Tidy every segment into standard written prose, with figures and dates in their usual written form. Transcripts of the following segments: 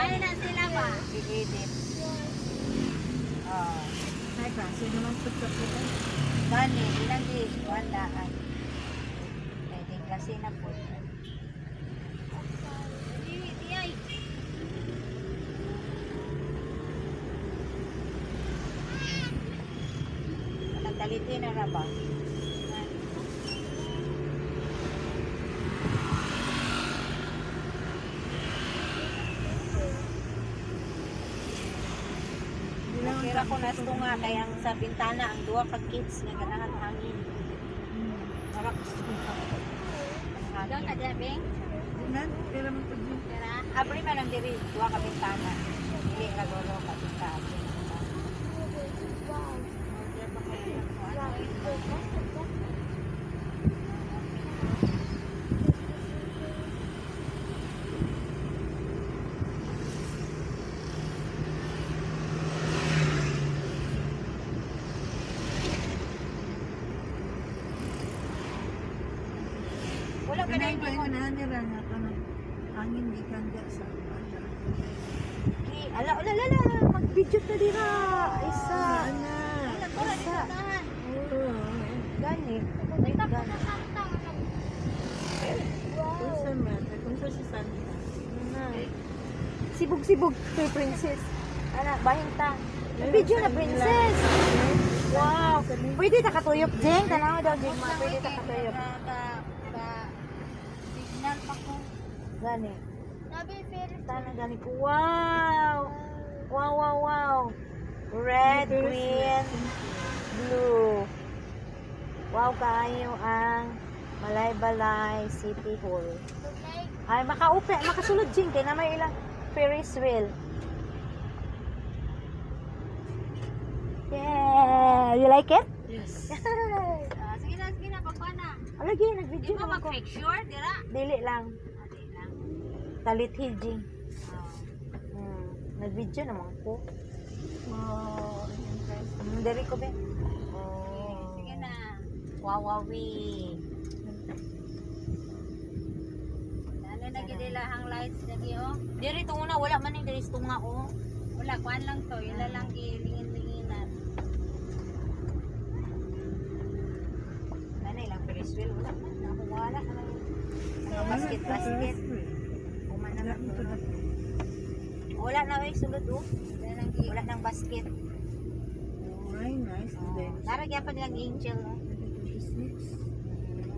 Ay na sila ba? I-edit. Oh. Ay, kasi naman tutok ito. Gani, ilang di, wandaan. Pwede kasi na po. Ay. Nagdaliti na na ba? Kira ko nas to nga, kaya ang sa bintana, ang duwa ka kids, nga ganahan hangin. Harap gusto ko ka. Ang Doon ka hangin. dyan, Bing? Nan, pero man po dyan. Tira. Abri man ang diri, duwa ka bintana. Hindi ka golo ka bintana. Wala ka na Kanay yung ko yung nanira nga ka ng hangin di kanda sa bata. ala, mag-video ta dira. Isa. Ana. Isa. Oo. Gani. Gani. Kung sa mata, kung sa si Santa. Sibog-sibog kay princess. Ana, bahinta. Video na princess. Wow. Pwede ta katuyok, Jeng. Tanaw daw, Jeng. Pwede ta katuyok. Signal pa ko. Gani. Sabi, fair. Tana gani ko. Wow. Wow. Red, green, blue. Wow, kaayo ang Malaybalay City Hall. Ay, makasulod, Jeng. Kaya na may ilang Ferris wheel. Yeah! You like it? Yes. Sige na, papa na. Alagi, Di nag-video ba naman ko. mag-picture, tira? Dili lang. Adi lang. Talit hijing. Nag-video naman ko. Wow. Dari ko ba? Sige na. Wawawi. Ano na gidilahang lights lagi, oh? Diri tunguna, wala man yung diri tunga, oh. Wala, kuhan lang to. Yun lang gilingin-linginan. Nanay lang, Ferris wheel. Wala man. Wala ka lang. Ano, basket. Umana Wala na. mo to na. Wala na, may sulod, oh. Yan lang Wala nang basket. Ay, nice. Then, Naragyan pa nilang angel, oh.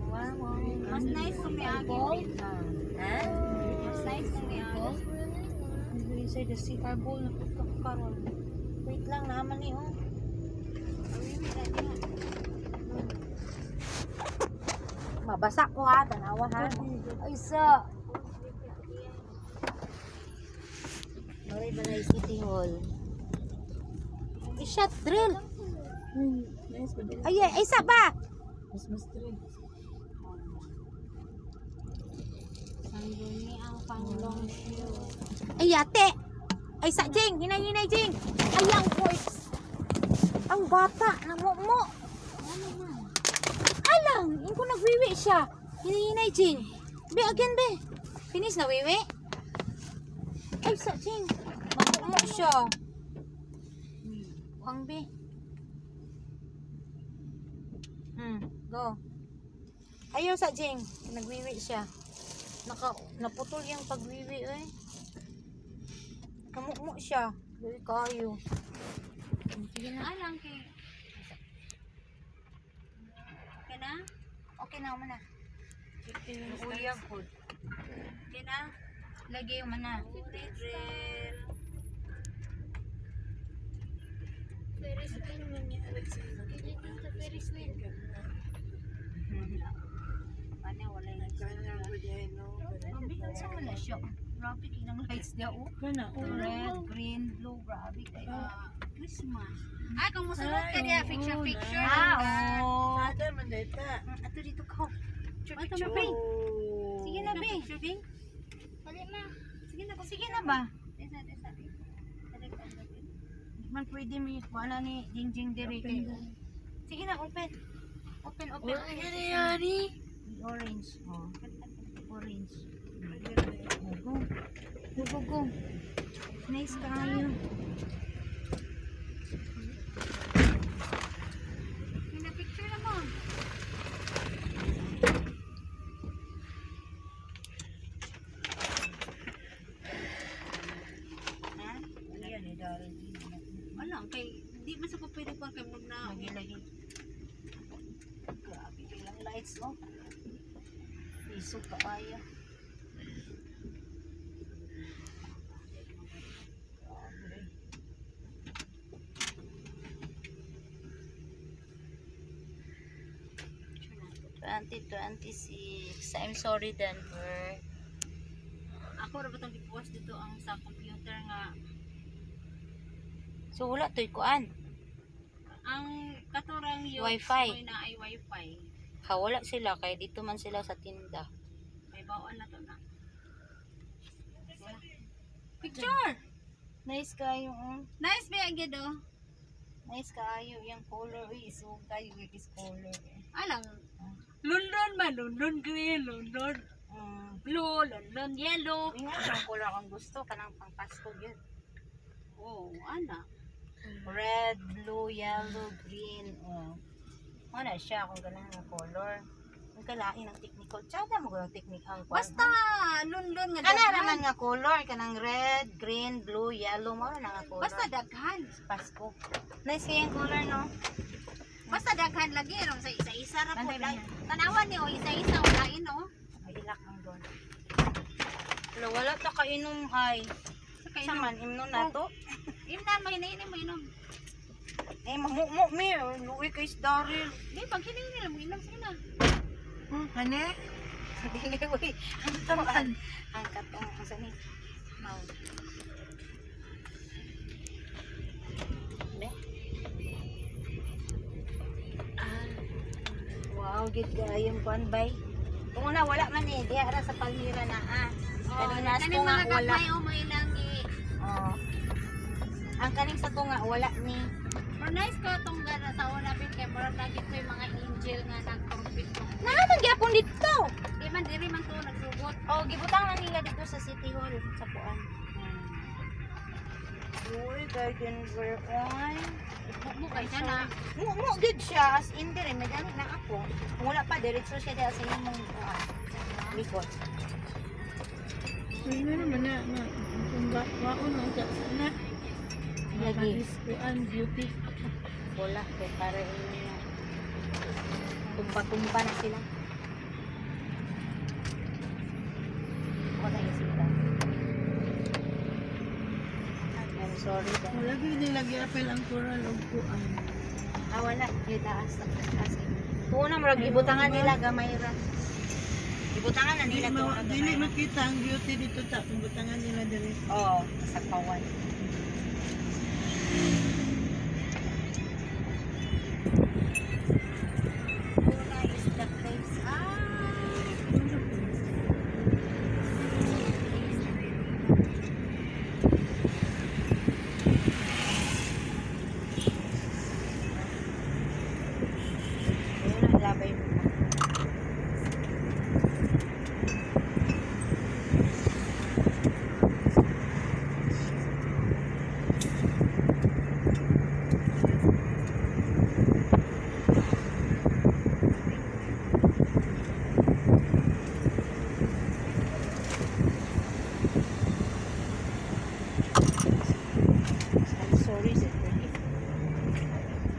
Wow. Mas nice kung may agit. Ha? Mas nice kung may agit. Inside the sea carbol na pagkakaroon. Wait lang naman eh, oh. Mabasa ko ha, tanawa ha. Ay, sa. Malaybalay City Hall. I-shot drill. Nice ba din? Ay, isa ba? Christmas tree. Sangguni ang panglong view. Ay, ate. Ay, sa Jing. Hinay, Jing. Ay, ang voice. Ang bata. Namumo. Ano man? Alang, yung kung nagwiwi siya. Hinay, Jing. Be, again, be. Finish na, wiwi? Ay, sa Jing. Namumo siya. Wang, be. Go. Ayaw sa Jing. Nagwiwi siya. Naputol yung pagwiwi, eh. Namumo siya. Dali kayo. Sige na. Alang kay. Okay na? Okay na, mana. Uyab po. Okay na? Lagi yung mana. Drill. Ferris wheel. Kilitin sa Ferris wheel. Ano, wala yung Grabe, saan mo na siya? Grabe, kinang lights niya, oh. Kana, Red, green, blue, grabe kayo. Christmas. Ay, kung musulot ka niya, picture. Oo. Ada man data. Ato dito ka. Ay, ito na, Bing. Sige na, Bing. Bing. Dali ma. Sige na ba? Desa. Man, pwede may wala ni Jingjing Dere kayo. Sige na, open. Open. Yari. Orange. Oh. Orange. Go. Nice kayo. Pina-picture na mo. Ha? Ano yan eh, Daryl? Wala, kay, di man sa ko pwede pa kay mo na. Lagi-lagi. Grabe ilang lights, no? Piso ka kaya. Grabe. 2026. I'm sorry, Denver. Ako ra batang gipost dito ang sa computer nga So, wala to'y kuan. ang katurang yun Wi-Fi. ko'y na ay wifi. Ha, wala sila. Kaya dito man sila sa tinda. May bawaan na to na. Picture! Nice kayo, Nice ba yung gido? Nice kayo. Yung color, so kayo is color. Alang, London man, London green, London blue, London yellow. Yung nga, yung color akong gusto. Kanang pang Pasko yun. Oh, ana. Red, blue, yellow, green. Oh. Ano siya kung ganun ang color. Ang kalain ng technical. Tsada mo ganun technical. Basta, London nga Kana daghan. raman nga color. Kanang red, green, blue, yellow. Mo na nga color. Basta daghan. Pasko. Nice kayang color, no? Basta daghan lagi. Ron, sa isa-isa ra po. Bantay ba yan? Tanawan niyo, isa-isa. Walain, no? May ilak ng doon. Wala ta kainom ay. Sa Saman, imno na to. Inom mo, hinainin mo, inom. Eh, mamukmuk mi. Luwi kay Daryl. Di, pag hinainin mo, inom sila. Ano? Dili, uy. Ang tamaan. Ang katong, ang sani. Mau. Be? Wow, gid kayong kuan bay. Kung una, wala man eh. Diya ra sa Palmira na Kaning nas ko nga mga wala. kamay o may langi. Oh. Ang kaning sa to nga wala ni. Pero nice ko itong gana sa una pin kay murag lagi ko yung mga angel nga nag-compete. Naman gyapon dito. Di man, diri man to nagsugot. Oh, gibutang na nila dito sa City Hall sa Puan. Uy, kay Denver on. Mo kay siya na. Mo gid siya as in dire may gamit na ako. Kung wala pa diretso siya dahil sa imong likod. Hindi naman na. Kung waon ang sana. Lagi. Kuan beauty. Wala kay para inyo. Tumpa-tumpa na sila. Wala yung sila. I'm sorry then. Wala gyud nila gi-apel ang coral og kuan. Wala. Yung taas. Kung una marag ibutangan nila gamay ra. Ibutangan na nila to. Dili makita ang beauty dito ta butangan nila diri. Oo, sa kawan. Una is the place. Una, labay mo. I'm sorry, sir.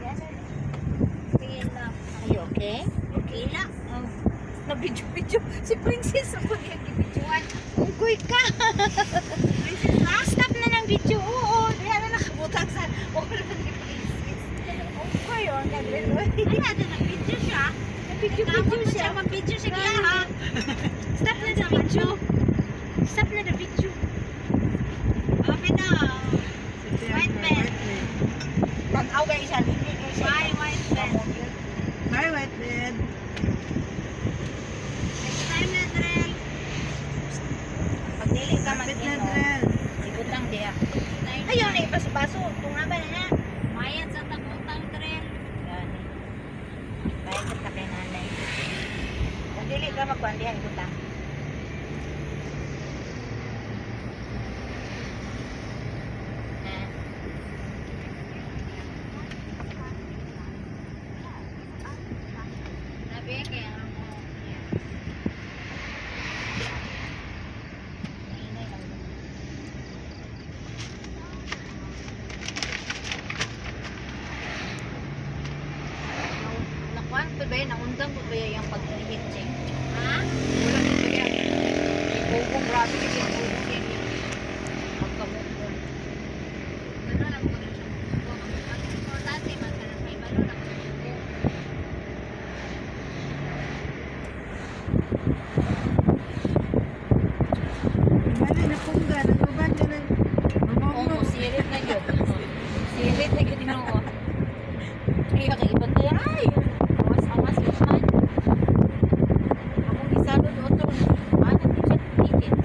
Yes, sir. Sige lang. Are you okay? Okay lang. Na-video-video. Si Princess ako yung i-videoan. Unggoy ka! Princess na? Stop na ng video. Oo, diyan na nakabutang sa ulo ni Princess. Unggoy, oh. Nag-reloy. Ay, natin nag-video siya. Nag-video-video siya. Mag-video siya kaya ha. Stop na the video. Stop na the video. Okay na. White pen. Pag-aw kayo siya. White pen. Hi, white bed. Next time na, Drell. Pag dili ka Kapit na mag-ino, drel. ibutang diya. Ayaw na ipaso-paso. Tunga ba na na? Mayat sa tagutang, Drell. Yan. Bayan ka kay nanay. Kung dili ka magkuhan diya, ibutang. sabi ko yung buong yan yung pagkamukon. Ano lang ko na siya. Ang importante, magkaroon may balo na ko. Mali na pungga, nagbaban ka ng Oo, sirit na yun. Sirit na yun ginoo. Kaya kay ibang kaya ay. Awas-awas yun man. Akong isalo doon to. Ano din siya titigit.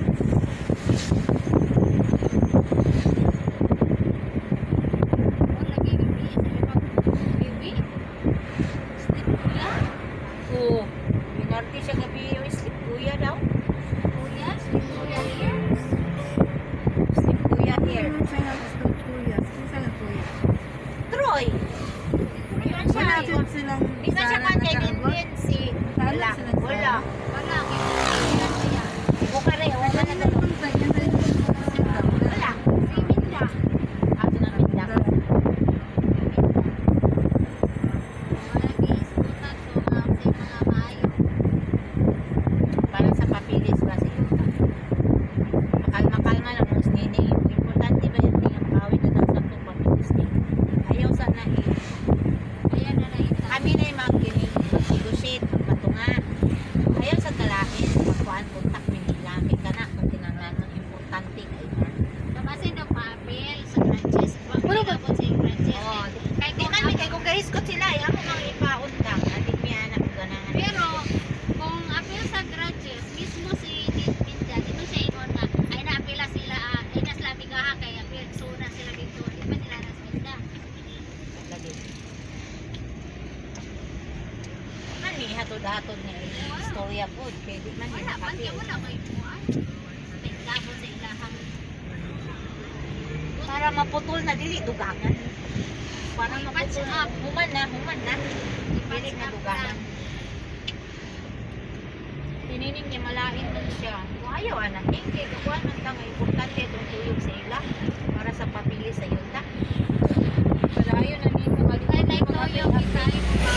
Oh, lagi bibi sa ibang Bibi. Slip kuya. Oo. Minarti siya gabi yung slip kuya daw. kuya, kuya here. Slip kuya here. Ano siya nga gusto kuya? Sisa nga kuya. Troy. Yun siya. Wala din silang Di na siya Sara kanya nakaabot? din si. Wala. sila sa- Wala. Wala, kaya siya. Bukare. Wala na Wala na. punta, yan na yung sila. Wala. Si Minda. Ato na mindak. Wala giisutan to sa mga maayo. Parang sa papilis ba sa iyo. Makalma-kalma lang mas nini. Importante ba yan yung kawin na lang sa itong papilis ni. Ayaw sana eh. Ayan na lang ita. Kami na yung mga kining mag-negotiate, magpatunga. Ayaw sa kalahin, magkuhan, kontak, minila. May kana, kung tinangan ng importante kayo na. Kapasin ng papel sa branches. Wala ba po sa branches? Oo. Kaya Di man, may kay kung gahiskot sila, eh, ako mga ipaon lang. Ating may anak ko ganahan. Pero, kung apil sa grudges, mismo si Minda, dito siya ingon nga, ay naapila sila, ay nasila bigaha, kaya apil, suna sila dito. Di ba nila nas Minda? Lagi. Man, may hatod-hatod nga istorya po. Pwede man yung Wala, kapil. pati wala may buwan. May labo sa ilahang. Para maputol na dili dugangan. Para May maputol patch na. up. Human na. Dili na dugangan. Tinining niya malain man siya. Kung ayaw anak, kaya kukuha man ta nga importante itong tuyog sa ila para sa papili sa yuta. Palayo na nito. Ay, like toyo, kita yung mga